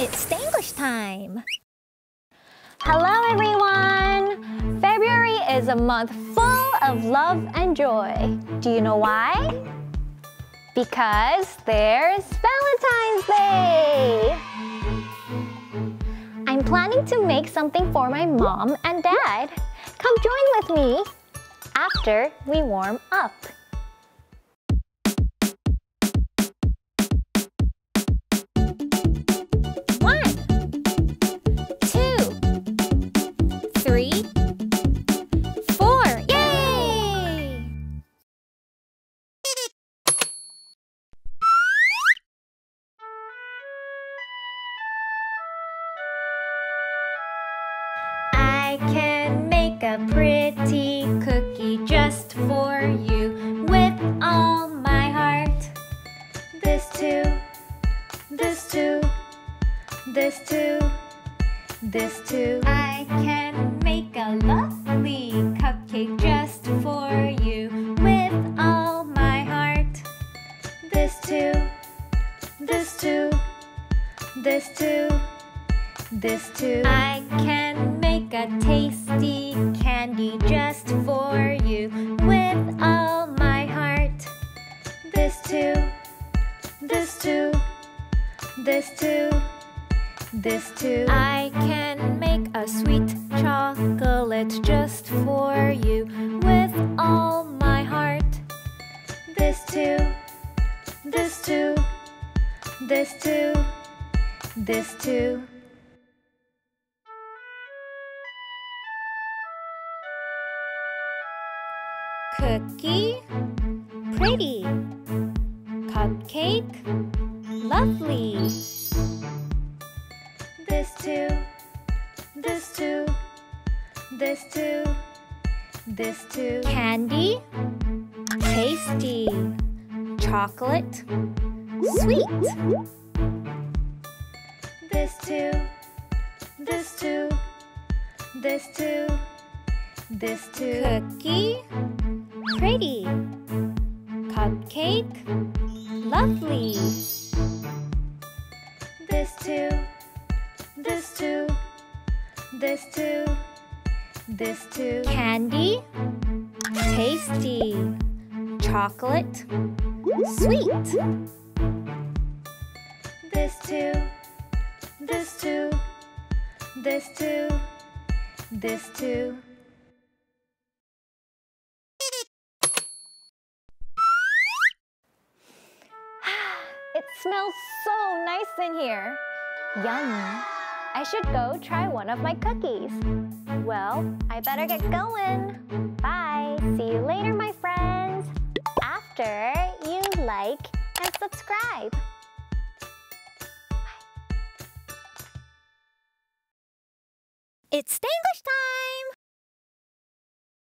It's Danglish time! Hello everyone! February is a month full of love and joy. Do you know why? Because there's Valentine's Day! I'm planning to make something for my mom and dad. Come join with me after we warm up. I can make a pretty cookie just for you with all my heart. This too, this too, this too, this too. I can make a lovely cupcake just for you with all my heart. This too, this too, this too, this too. I can make a tasty candy just for you with all my heart. This too, this too, this too, this too. I can make a sweet chocolate just for you with all my heart. This too, this too, this too, this too. Cookie, pretty. Cupcake, lovely. This too, this too, this too, this too. Candy, tasty. Chocolate, sweet. This too, this too, this too, this too. Cookie, pretty. Cupcake, lovely. This too, this too, this too, this too. Candy, tasty. Chocolate, sweet. This too, this too, this too, this too. It smells so nice in here. Yum. I should go try one of my cookies. Well, I better get going. Bye. See you later, my friends. After you like and subscribe. Bye. It's Danglish time!